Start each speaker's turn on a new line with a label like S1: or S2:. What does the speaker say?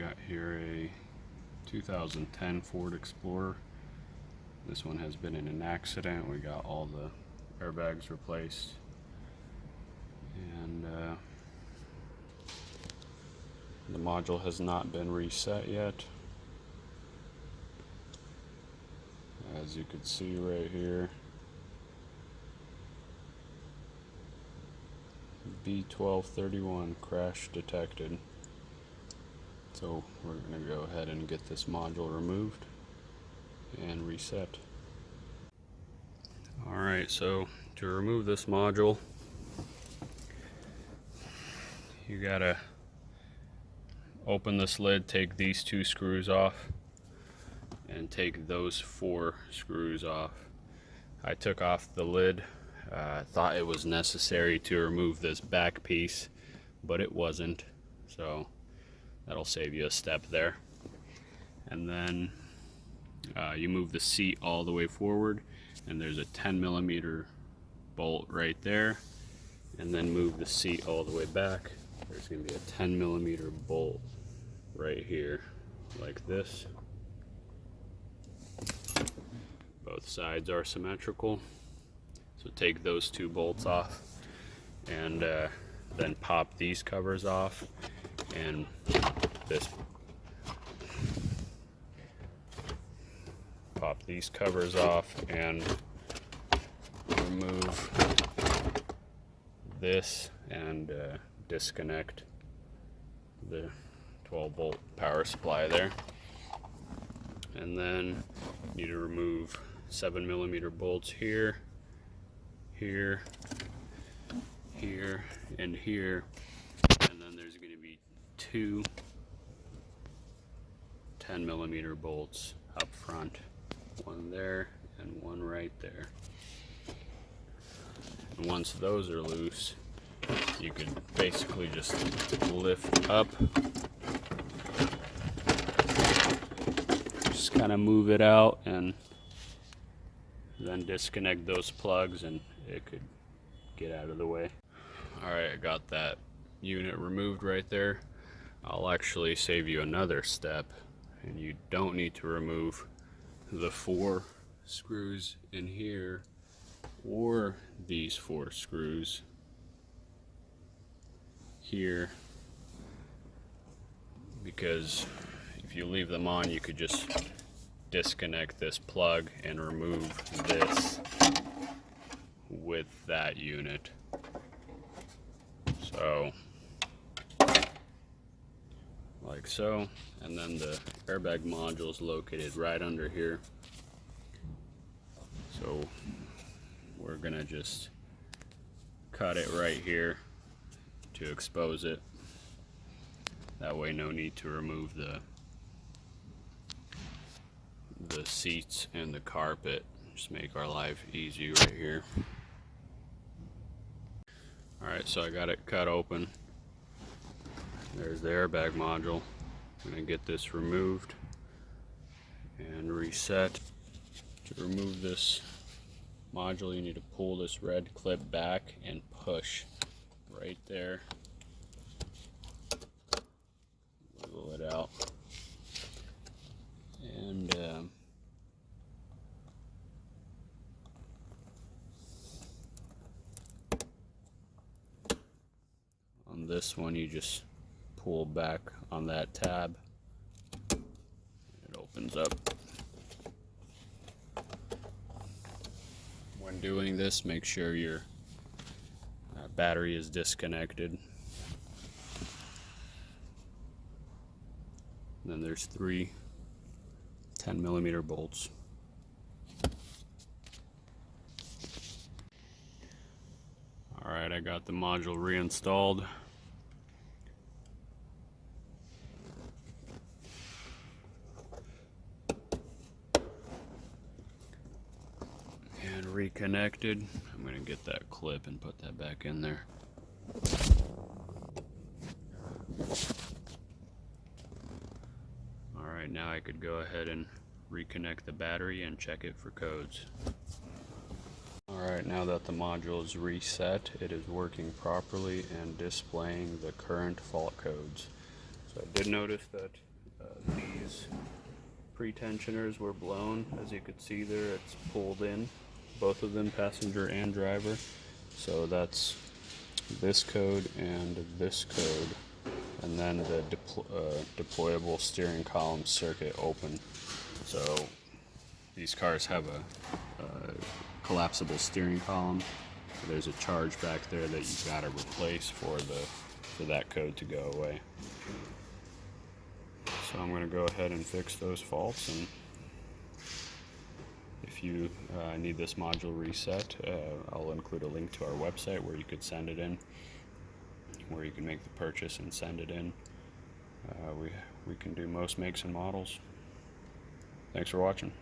S1: got here a 2010 Ford Explorer. This one has been in an accident. We got all the airbags replaced, and the module has not been reset yet. As you can see right here, B1231 Crash Detected. So we're going to go ahead and get this module removed and reset. Alright, so to remove this module, you gotta open this lid, take these two screws off, and take those 4 screws off. I took off the lid. I thought it was necessary to remove this back piece, but it wasn't, so that'll save you a step there. And then you move the seat all the way forward, and there's a 10mm bolt right there, and then move the seat all the way back. There's going to be a 10mm bolt right here, like this. Both sides are symmetrical, so take those 2 bolts off, and then pop these covers off, and pop these covers off and remove this, and disconnect the 12-volt power supply there. And then you need to remove 7mm bolts here, here, here, and here. And then there's going to be 2 10mm bolts up front, one there and one right there. And once those are loose, you can basically just lift up, just kind of move it out, and then disconnect those plugs, and it could get out of the way. Alright, I got that unit removed right there. I'll actually save you another step, and you don't need to remove the 4 screws in here or these 4 screws here, because if you leave them on, you could just disconnect this plug and remove this with that unit. So like so, and then the airbag module is located right under here, so we're gonna just cut it right here to expose it. That way no need to remove the seats and the carpet. Just make our life easy right here. Alright, so I got it cut open. There's the airbag module. I'm going to get this removed and reset. To remove this module, you need to pull this red clip back and push right there. Wiggle it out. And on this one, you just pull back on that tab, and it opens up. When doing this, make sure your battery is disconnected. And then there's 3 10mm bolts. Alright, I got the module reinstalled. And reconnected. I'm going to get that clip and put that back in there. Alright, now I could go ahead and reconnect the battery and check it for codes. Alright, now that the module is reset, it is working properly and displaying the current fault codes. So I did notice that These pretensioners were blown. As you could see there, it's pulled in, both of them, passenger and driver. So that's this code and this code, and then the deployable steering column circuit open. So these cars have a collapsible steering column. So there's a charge back there that you've got to replace for that code to go away. So I'm going to go ahead and fix those faults, and if you need this module reset, I'll include a link to our website where you could send it in, where you can make the purchase and send it in. We can do most makes and models. Thanks for watching.